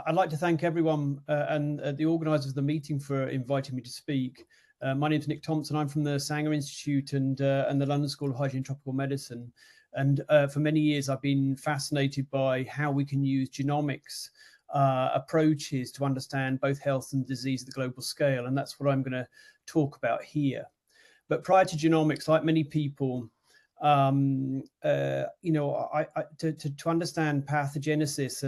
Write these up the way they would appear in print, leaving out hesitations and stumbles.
I'd like to thank everyone and the organisers of the meeting for inviting me to speak. My name is Nick Thomson. I'm from the Sanger Institute and the London School of Hygiene and Tropical Medicine. And for many years, I've been fascinated by how we can use genomics approaches to understand both health and disease at the global scale. And that's what I'm going to talk about here. But prior to genomics, like many people, to understand pathogenesis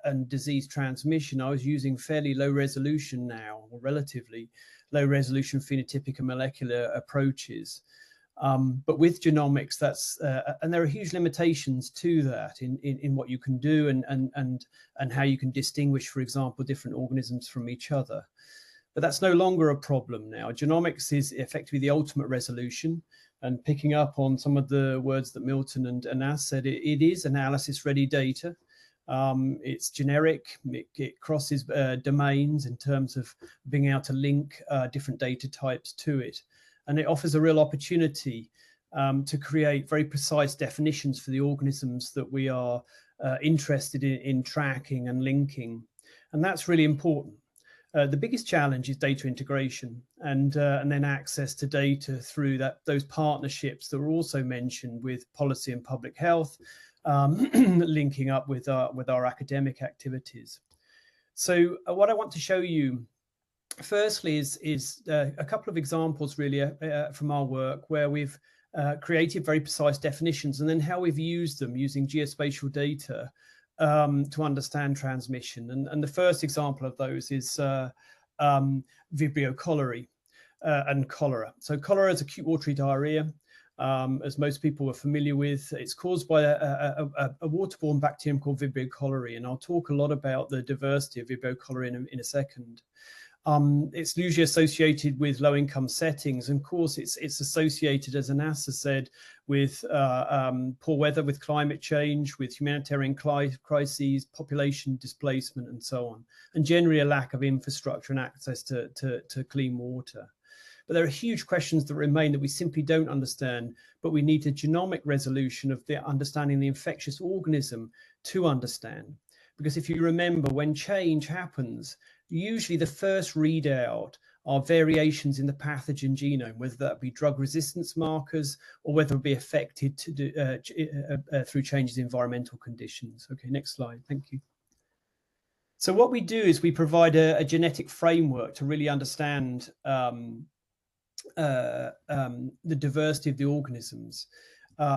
and disease transmission, I was using fairly low resolution now, or relatively low resolution phenotypic and molecular approaches. But with genomics, that's and there are huge limitations to that in what you can do and how you can distinguish, for example, different organisms from each other. But that's no longer a problem now. Genomics is effectively the ultimate resolution. And picking up on some of the words that Milton and Anas said, it is analysis-ready data. It's generic. It crosses domains in terms of being able to link different data types to it. And it offers a real opportunity to create very precise definitions for the organisms that we are interested in tracking and linking. And that's really important. The biggest challenge is data integration and then access to data through those partnerships that were also mentioned with policy and public health, linking up with our academic activities. So what I want to show you firstly is a couple of examples really from our work where we've created very precise definitions and then how we've used them using geospatial data to understand transmission. And the first example of those is Vibrio cholerae and cholera. So cholera is acute watery diarrhea. As most people are familiar with, it's caused by a waterborne bacterium called Vibrio cholerae. And I'll talk a lot about the diversity of Vibrio cholerae in a second. It's usually associated with low-income settings. And of course, it's associated, as Anas said, with poor weather, with climate change, with humanitarian crises, population displacement, and so on, and generally a lack of infrastructure and access to clean water. But there are huge questions that remain that we simply don't understand, but we need a genomic resolution of the understanding the infectious organism to understand. Because if you remember, when change happens, usually the first readout are variations in the pathogen genome, whether that be drug resistance markers or whether it be affected through changes in environmental conditions. Okay, next slide. Thank you. So what we do is we provide a genetic framework to really understand the diversity of the organisms.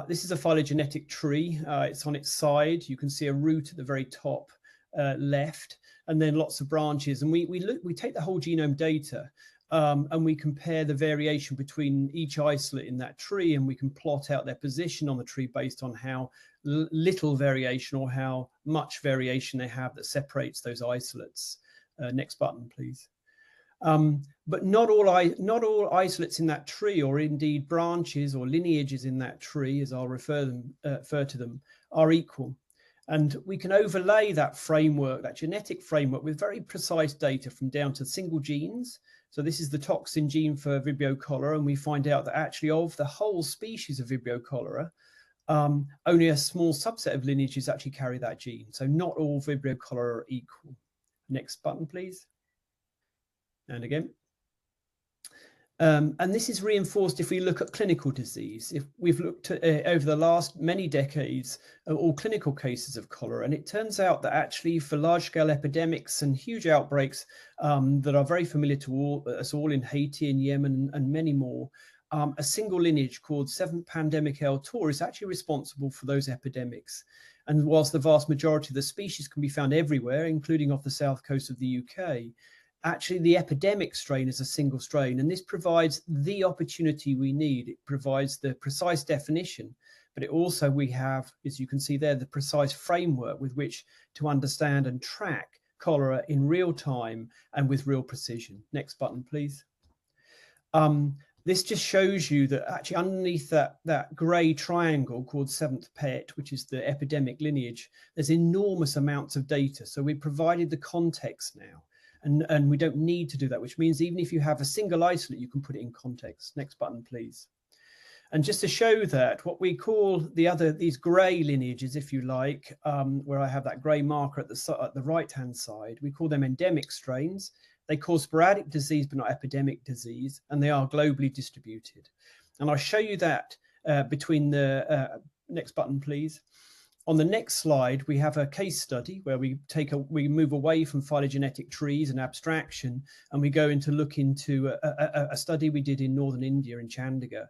This is a phylogenetic tree. It's on its side. You can see a root at the very top left, and then lots of branches. And we take the whole genome data and we compare the variation between each isolate in that tree, and we can plot out their position on the tree based on how little variation or how much variation they have that separates those isolates. Next button, please. But not all isolates in that tree, or indeed branches or lineages in that tree, as I'll refer to them, are equal. And we can overlay that framework, that genetic framework, with very precise data from down to single genes. So this is the toxin gene for Vibrio cholera, and we find out that actually of the whole species of Vibrio cholera, only a small subset of lineages actually carry that gene. So not all Vibrio cholera are equal. Next button, please. And again. And this is reinforced if we look at clinical disease. If we've looked at, over the last many decades at all clinical cases of cholera, and it turns out that actually for large-scale epidemics and huge outbreaks that are very familiar to us all in Haiti and Yemen and many more, a single lineage called 7th pandemic L. Tor is actually responsible for those epidemics. And whilst the vast majority of the species can be found everywhere, including off the south coast of the UK, actually the epidemic strain is a single strain, and this provides the opportunity we need. It provides the precise definition, but it also, we have, as you can see there, the precise framework with which to understand and track cholera in real time and with real precision. Next button, please. This just shows you that actually underneath that grey triangle called 7th PET, which is the epidemic lineage, there's enormous amounts of data. So we provided the context now. And we don't need to do that, which means even if you have a single isolate, you can put it in context. Next button, please. And just to show that, what we call these grey lineages, if you like, where I have that grey marker at the right-hand side, we call them endemic strains. They cause sporadic disease, but not epidemic disease, and they are globally distributed. And I'll show you that between the next button, please. On the next slide, we have a case study where we move away from phylogenetic trees and abstraction, and we go into look into a study we did in northern India in Chandigarh.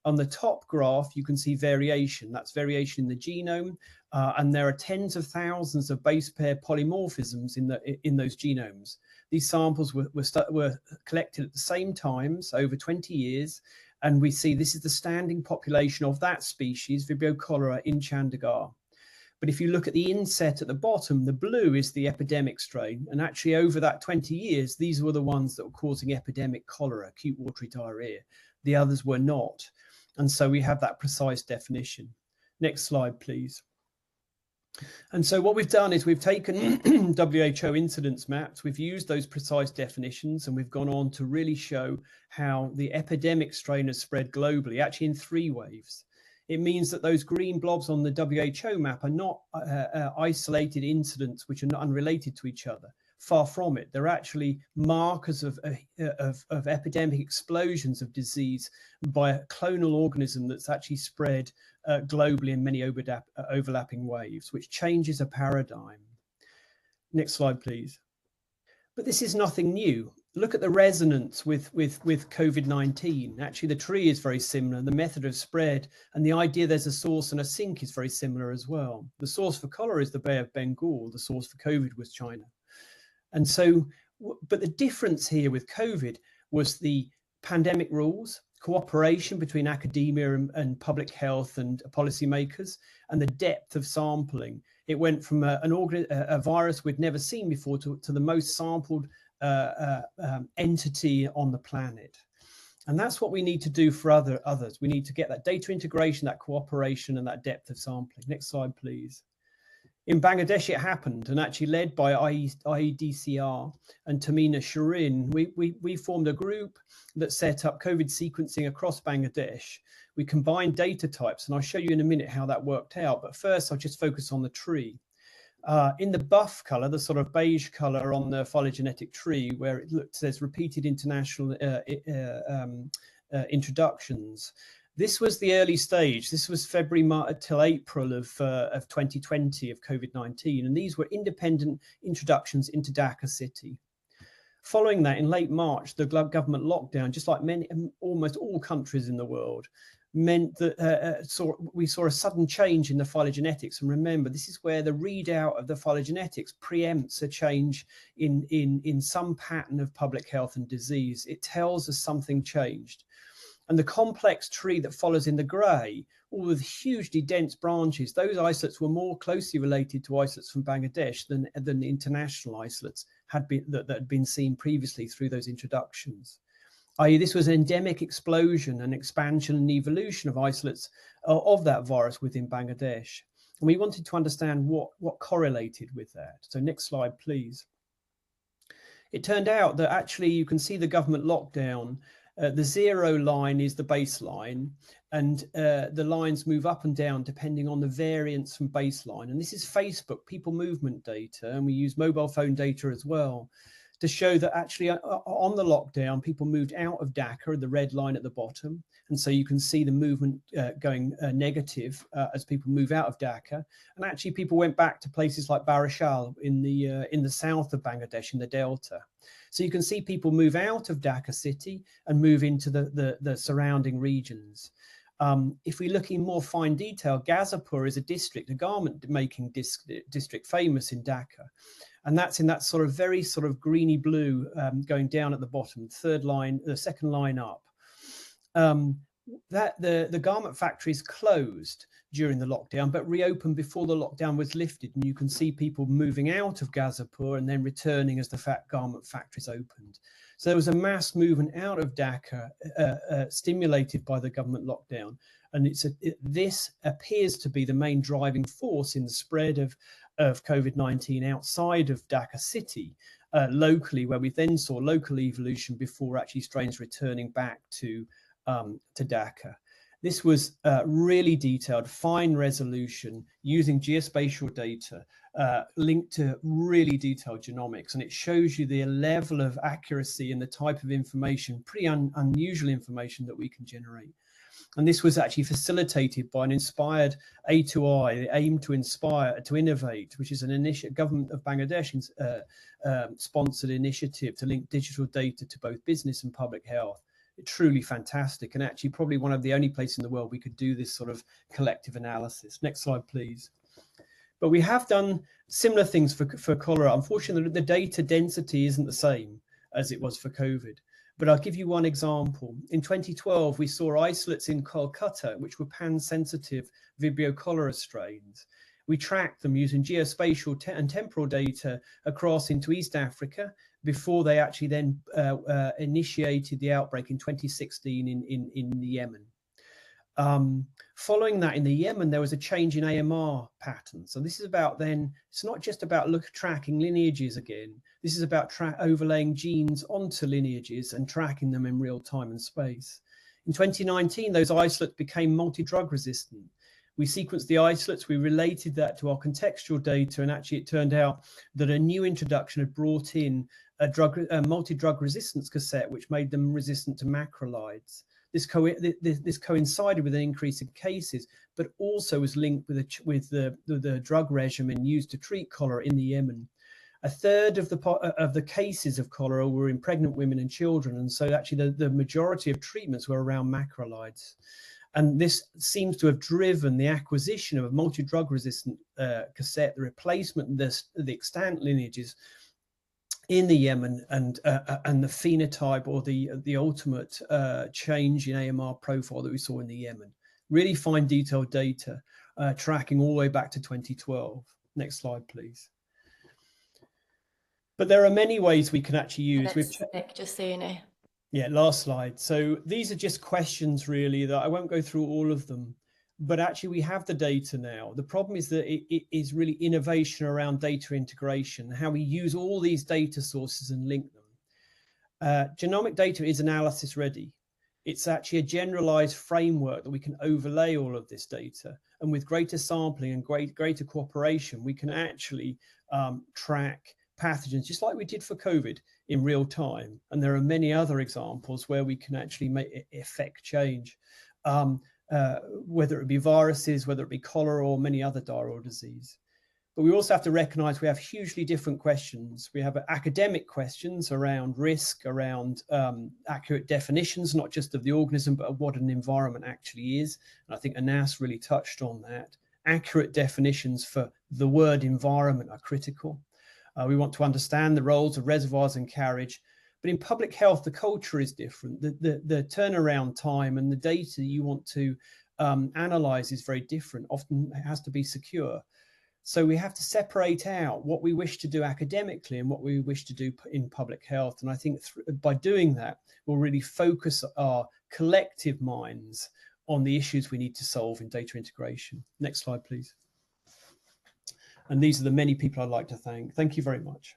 On the top graph, you can see variation. That's variation in the genome, and there are tens of thousands of base pair polymorphisms in those genomes. These samples were collected at the same times over 20 years, and we see this is the standing population of that species, Vibrio cholera, in Chandigarh. But if you look at the inset at the bottom, the blue is the epidemic strain. And actually over that 20 years, these were the ones that were causing epidemic cholera, acute watery diarrhea. The others were not. And so we have that precise definition. Next slide, please. And so what we've done is we've taken WHO incidence maps, we've used those precise definitions, and we've gone on to really show how the epidemic strain has spread globally, actually in 3 waves. It means that those green blobs on the WHO map are not isolated incidents which are not unrelated to each other. Far from it. They're actually markers of epidemic explosions of disease by a clonal organism that's actually spread globally in many overlapping waves, which changes a paradigm. Next slide, please. But this is nothing new. Look at the resonance with COVID-19. Actually, the tree is very similar. The method of spread and the idea there's a source and a sink is very similar as well. The source for cholera is the Bay of Bengal. The source for COVID was China. And so, but the difference here with COVID was the pandemic rules, cooperation between academia and public health and policymakers, and the depth of sampling. It went from a virus we'd never seen before to the most sampled entity on the planet. And that's what we need to do for others. We need to get that data integration, that cooperation, and that depth of sampling. Next slide, please. In Bangladesh, it happened, and actually led by IEDCR and Tamina Shirin, we formed a group that set up COVID sequencing across Bangladesh. We combined data types, and I'll show you in a minute how that worked out. But first, I'll just focus on the tree. In the buff color, the sort of beige color on the phylogenetic tree, where it says repeated international introductions. This was the early stage. This was February till April of 2020 of COVID-19, and these were independent introductions into Dhaka city. Following that, in late March, the government lockdown, just like almost all countries in the world, meant that we saw a sudden change in the phylogenetics. And remember, this is where the readout of the phylogenetics preempts a change in some pattern of public health and disease. It tells us something changed. And the complex tree that follows in the grey, all with hugely dense branches, those isolates were more closely related to isolates from Bangladesh than the international isolates that had been seen previously through those introductions. I.e., this was an endemic explosion and expansion and evolution of isolates of that virus within Bangladesh. And we wanted to understand what correlated with that. So next slide, please. It turned out that actually you can see the government lockdown. The 0 line is the baseline, and the lines move up and down depending on the variance from baseline. And this is Facebook people movement data, and we use mobile phone data as well to show that actually on the lockdown, people moved out of Dhaka, the red line at the bottom. And so you can see the movement going negative as people move out of Dhaka. And actually people went back to places like Barishal in the south of Bangladesh, in the Delta. So you can see people move out of Dhaka city and move into the surrounding regions. If we look in more fine detail, Ghazipur is a district, a garment making district famous in Dhaka. And that's in that sort of very sort of greeny blue going down at the bottom, the second line up. The garment factories closed during the lockdown, but reopened before the lockdown was lifted. And you can see people moving out of Ghazipur and then returning as the garment factories opened. So there was a mass movement out of Dhaka stimulated by the government lockdown. And this appears to be the main driving force in the spread of COVID-19 outside of Dhaka city, locally, where we then saw local evolution before actually strains returning back to Dhaka. This was really detailed, fine resolution using geospatial data linked to really detailed genomics. And it shows you the level of accuracy and the type of information, pretty unusual information that we can generate. And this was actually facilitated by an inspired A2I, aim to inspire, to innovate, which is an government of Bangladesh sponsored initiative to link digital data to both business and public health. Truly fantastic, and actually probably one of the only places in the world we could do this sort of collective analysis. Next slide, please. But we have done similar things for cholera. Unfortunately, the data density isn't the same as it was for COVID. But I'll give you one example. In 2012, we saw isolates in Kolkata, which were pan-sensitive Vibrio cholera strains. We tracked them using geospatial and temporal data across into East Africa before they actually then initiated the outbreak in 2016 in Yemen. Following that, in the Yemen, there was a change in AMR patterns. So this is about then, it's not just about tracking lineages again. This is about overlaying genes onto lineages and tracking them in real time and space. In 2019, those isolates became multi-drug resistant. We sequenced the isolates, we related that to our contextual data, and actually it turned out that a new introduction had brought in a multi-drug resistance cassette, which made them resistant to macrolides. This coincided with an increase in cases, but also was linked with the drug regimen used to treat cholera in the Yemen. A third of the cases of cholera were in pregnant women and children, and so actually the majority of treatments were around macrolides. And this seems to have driven the acquisition of a multi-drug resistant cassette, the replacement of the extant lineages in the Yemen, and the phenotype or the ultimate change in AMR profile that we saw in the Yemen. Really fine detailed data tracking all the way back to 2012. Next slide, please. But there are many ways we can actually use. Nick, just so you know. Yeah, last slide. So these are just questions really that I won't go through all of them, but actually we have the data now. The problem is that it is really innovation around data integration, how we use all these data sources and link them. Genomic data is analysis ready. It's actually a generalized framework that we can overlay all of this data. And with greater sampling and greater cooperation, we can actually track pathogens, just like we did for COVID, in real time. And there are many other examples where we can actually effect change, whether it be viruses, whether it be cholera or many other diarrheal disease. But we also have to recognize we have hugely different questions. We have academic questions around risk, around accurate definitions, not just of the organism, but of what an environment actually is. And I think Anas really touched on that. Accurate definitions for the word environment are critical. We want to understand the roles of reservoirs and carriage. But in public health, the culture is different. The turnaround time and the data you want to analyze is very different. Often it has to be secure. So we have to separate out what we wish to do academically and what we wish to do in public health. And I think by doing that, we'll really focus our collective minds on the issues we need to solve in data integration. Next slide, please. And these are the many people I'd like to thank. Thank you very much.